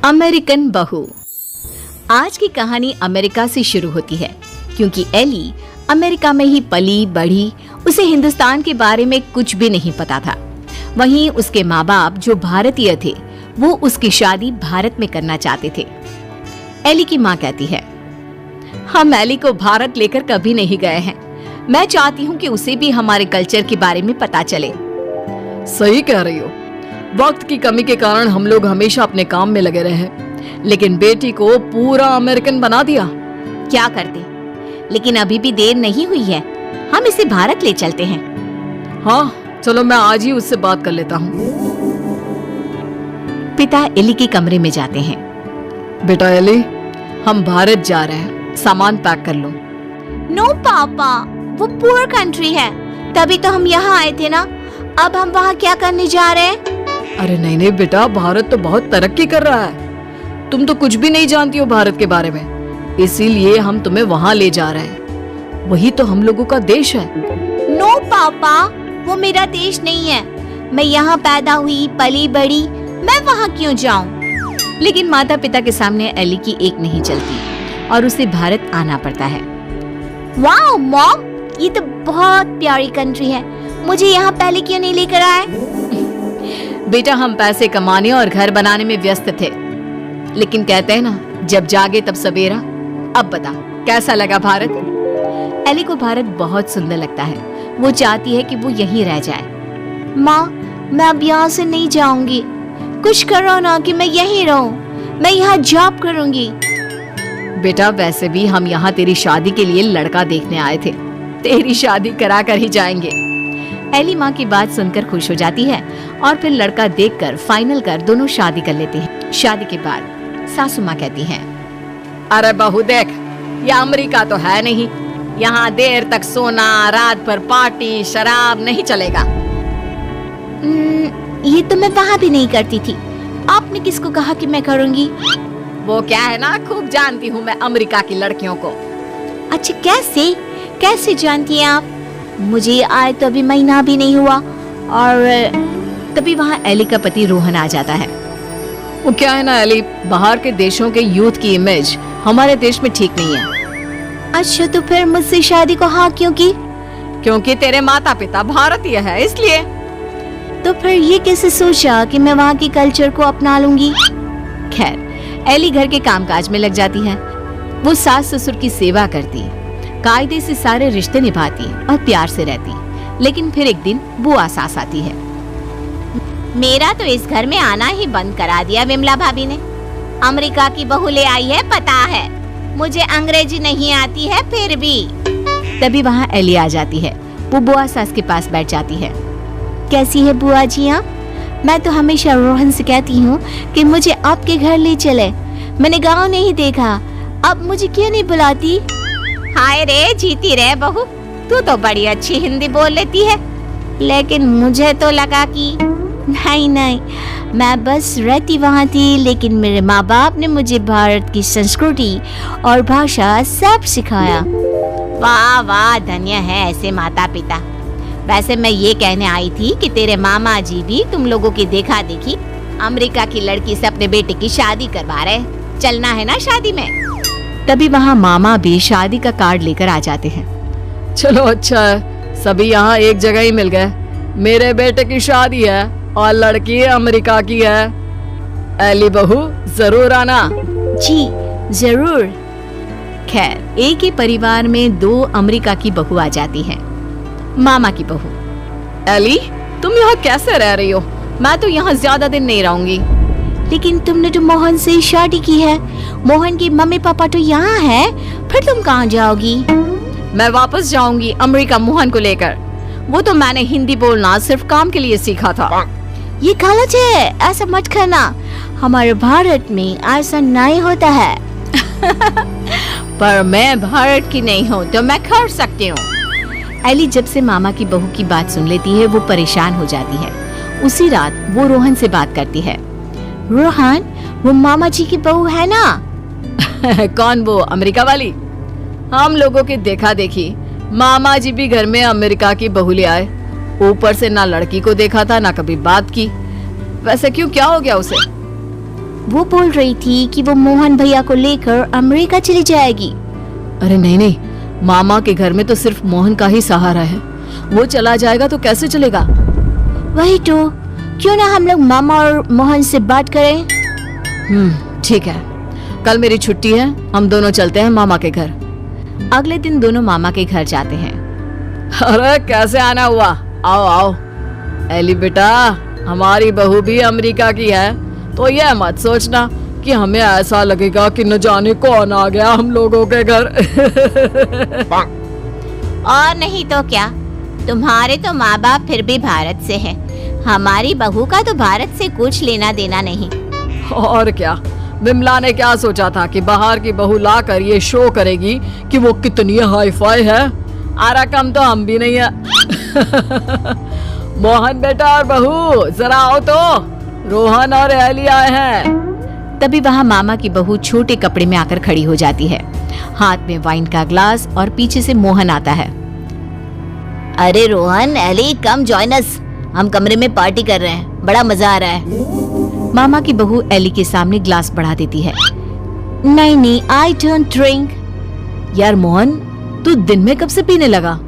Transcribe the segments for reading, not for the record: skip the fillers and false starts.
American बहू। आज की कहानी अमेरिका से शुरू होती है क्योंकि एली अमेरिका में ही पली बढ़ी, उसे हिंदुस्तान के बारे में कुछ भी नहीं पता था। वहीं उसके माँ बाप जो भारतीय थे वो उसकी शादी भारत में करना चाहते थे। एली की माँ कहती है, हम एली को भारत लेकर कभी नहीं गए हैं। मैं चाहती हूँ कि उसे भी हमारे कल्चर के बारे में पता चले। सही कह रही हो। वक्त की कमी के कारण हम लोग हमेशा अपने काम में लगे रहे हैं, लेकिन बेटी को पूरा अमेरिकन बना दिया। क्या करते, लेकिन अभी भी देर नहीं हुई है, हम इसे भारत ले चलते हैं। हाँ चलो, मैं आज ही उससे बात कर लेता हूँ। पिता एली के कमरे में जाते हैं। बेटा एली, हम भारत जा रहे हैं, सामान पैक कर लो। नो पापा, वो पुअर कंट्री है, तभी तो हम यहाँ आए थे ना। अब हम वहाँ क्या करने जा रहे हैं? अरे नहीं नहीं बेटा, भारत तो बहुत तरक्की कर रहा है। तुम तो कुछ भी नहीं जानती हो भारत के बारे में, इसीलिए हम तुम्हें वहाँ ले जा रहे हैं। वही तो हम लोगों का देश है। नो पापा, वो मेरा देश नहीं है। मैं यहाँ पैदा हुई, पली बड़ी, मैं वहाँ क्यों जाऊँ? लेकिन माता पिता के सामने एली की एक नहीं चलती और उसे भारत आना पड़ता है। वाओ मॉम, ये तो बहुत प्यारी कंट्री है, मुझे यहाँ पहले क्यों नहीं लेकर आए? बेटा, हम पैसे कमाने और घर बनाने में व्यस्त थे, लेकिन कहते हैं ना, जब जागे तब सवेरा। अब बता, कैसा लगा भारत? एली को भारत बहुत सुंदर लगता है। वो चाहती है कि वो यहीं रह जाए। माँ, मैं अब यहाँ से नहीं जाऊंगी। कुछ करो ना कि मैं यहीं रहूं। मैं यहाँ जॉब करूंगी। बेटा, वैसे भी हम यहाँ तेरी शादी के लिए लड़का देखने आए थे, तेरी शादी करा कर ही जाएंगे। एली माँ की बात सुनकर खुश हो जाती है और फिर लड़का देखकर फाइनल कर दोनों शादी कर लेते हैं। शादी के बाद सासू माँ कहती हैं, अरे बहू देख, ये अमेरिका तो है नहीं, यहाँ देर तक सोना, रात भर पार्टी, शराब नहीं चलेगा। ये तो मैं वहाँ भी नहीं करती थी। आपने किसको कहा कि मैं करूँगी? वो क्या है ना, खूब जानती हूँ मैं अमेरिका की लड़कियों को। अच्छा, कैसे जानती हैं आप? मुझे आए तो अभी महीना भी नहीं हुआ। और तभी वहाँ एली का पति रोहन आ जाता है। वो क्या है ना एली, बाहर के देशों के यूथ की इमेज हमारे देश में ठीक नहीं है। अच्छा, तो फिर मुझसे शादी को हाँ क्यों की? क्योंकि तेरे माता पिता भारतीय है, इसलिए। तो फिर ये कैसे सोचा कि मैं वहाँ के कल्चर को अपना लूंगी? खैर, एली घर के कामकाज में लग जाती है। वो सास ससुर की सेवा करती, कायदे से सारे रिश्ते निभाती और प्यार से रहती। लेकिन फिर एक दिन बुआ सास आती है। मेरा तो इस घर में आना ही बंद करा दिया विमला भाभी ने। अमेरिका की बहू ले आई है, पता है। मुझे अंग्रेजी नहीं आती है फिर भी। तभी वहाँ एली आ जाती है। वो बुआ सास के पास बैठ जाती है। कैसी है बुआ जी आप? मैं तो हमेशा रोहन से कहती हूँ कि मुझे आपके घर ले चले। मैंने गाँव नहीं देखा, अब मुझे क्यों नहीं बुलाती? हाय रे, जीती रहे बहू, तू तो बड़ी अच्छी हिंदी बोल लेती है। लेकिन मुझे तो लगा कि नहीं, मैं बस रहती वहाँ थी, लेकिन मेरे माँ बाप ने मुझे भारत की संस्कृति और भाषा सब सिखाया। वाह वाह, धन्य है ऐसे माता पिता। वैसे मैं ये कहने आई थी कि तेरे मामा जी भी तुम लोगों की देखा देखी अमेरिका की लड़की से अपने बेटे की शादी करवा रहे। चलना है ना शादी में? तभी वहाँ मामा भी शादी का कार्ड लेकर आ जाते हैं। चलो अच्छा है, सभी यहाँ एक जगह ही मिल गए। मेरे बेटे की शादी है और लड़की अमेरिका की है। एली बहू, जरूर आना। जी जरूर। खैर, एक ही परिवार में दो अमेरिका की बहू आ जाती है। मामा की बहू, एली तुम यहाँ कैसे रह रही हो? मैं तो यहाँ ज्यादा दिन नहीं रहूंगी। लेकिन तुमने तो मोहन से शादी की है, मोहन की मम्मी पापा तो यहाँ है, फिर तुम कहाँ जाओगी? मैं वापस जाऊंगी अमेरिका मोहन को लेकर। वो तो मैंने हिंदी बोलना सिर्फ काम के लिए सीखा था। ये गलत है, ऐसा मत करना। हमारे भारत में ऐसा नहीं होता है। पर मैं भारत की नहीं हूँ तो मैं कर सकती हूँ। एली जब से मामा की बहू की बात सुन लेती है वो परेशान हो जाती है। उसी रात वो रोहन से बात करती है। रोहन, वो मामा जी की बहू है ना? कौन, वो अमेरिका वाली? हम लोगों की देखा देखी मामा जी भी घर में अमेरिका की बहू ले आए। ऊपर से ना लड़की को देखा था ना कभी बात की। वैसे क्यों, क्या हो गया उसे? वो बोल रही थी कि वो मोहन भैया को लेकर अमेरिका चली जाएगी। अरे नहीं नहीं, मामा के घर में तो सिर्फ मोहन का ही सहारा है। वो चला जाएगा तो कैसे चलेगा? वही तो, क्यों ना हम लोग मामा और मोहन से बात करें। ठीक है, कल मेरी छुट्टी है, हम दोनों चलते हैं मामा के घर। अगले दिन दोनों मामा के घर जाते हैं। अरे कैसे आना हुआ, आओ आओ। एली बेटा, हमारी बहू भी अमेरिका की है, तो यह मत सोचना कि हमें ऐसा लगेगा कि न जाने कौन आ गया हम लोगों के घर। और नहीं तो क्या, तुम्हारे तो माँ बाप फिर भी भारत से हैं। हमारी बहू का तो भारत से कुछ लेना देना नहीं। और क्या, विमला ने क्या सोचा था कि बाहर की बहू लाकर ये शो करेगी कि वो कितनी हाई फाई है। आरा कम तो हम भी नहीं है। मोहन बेटा और बहू जरा आओ तो, रोहन और एली आए हैं। तभी वहाँ मामा की बहू छोटे कपड़े में आकर खड़ी हो जाती है, हाथ में वाइन का ग्लास, और पीछे से मोहन आता है। अरे Rohan, Ellie, come join us, हम कमरे में पार्टी कर रहे हैं, बड़ा मजा आ रहा है। मामा की बहू एली के सामने ग्लास बढ़ा देती है। नहीं नहीं, आई डोंट ड्रिंक। यार मोहन, तू दिन में कब से पीने लगा?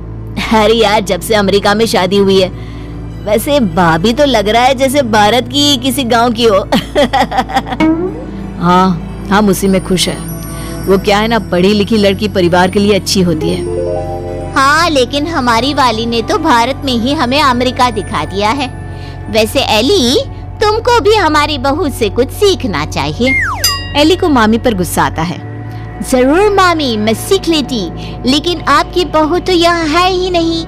अरे यार, जब से अमेरिका में शादी हुई है। वैसे भाभी तो लग रहा है जैसे भारत की किसी गांव की हो। हाँ, हम उसी में खुश हैं। वो क्या है ना, पढ़ी लिखी लड़की परिवार के लिए अच्छी होती है। हाँ, लेकिन हमारी वाली ने तो भारत में ही हमें अमेरिका दिखा दिया है। वैसे एली, तुमको भी हमारी बहू से कुछ सीखना चाहिए। एली को मामी पर गुस्सा आता है। जरूर मामी, मैं सीख लेती, लेकिन आपकी बहू तो यहाँ है ही नहीं।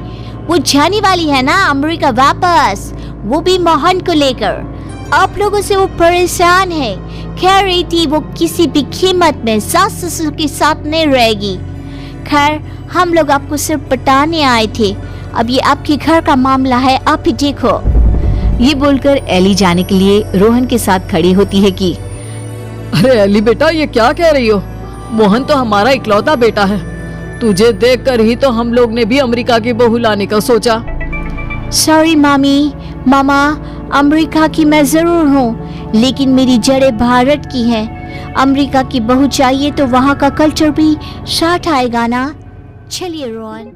वो जाने वाली है ना अमेरिका वापस, वो भी मोहन को लेकर। आप लोगों से वो परेशान है, कह रही थी वो किसी भी कीमत में सास ससुर के साथ नहीं रहेगी। खैर, हम लोग आपको सिर्फ पटाने आए थे, अब ये आपके घर का मामला है, आप ही देखो। ये बोलकर एली जाने के लिए रोहन के साथ खड़ी होती है कि अरे एली बेटा, ये क्या कह रही हो? मोहन तो हमारा इकलौता बेटा है। तुझे देखकर ही तो हम लोग ने भी अमेरिका की बहू लाने का सोचा। सॉरी मामी, मामा, अमेरिका की मैं जरूर हूँ, लेकिन मेरी जड़ें भारत की हैं। अमेरिका की बहू चाहिए तो वहाँ का कल्चर भी साथ आएगा ना। चलिए रोहन।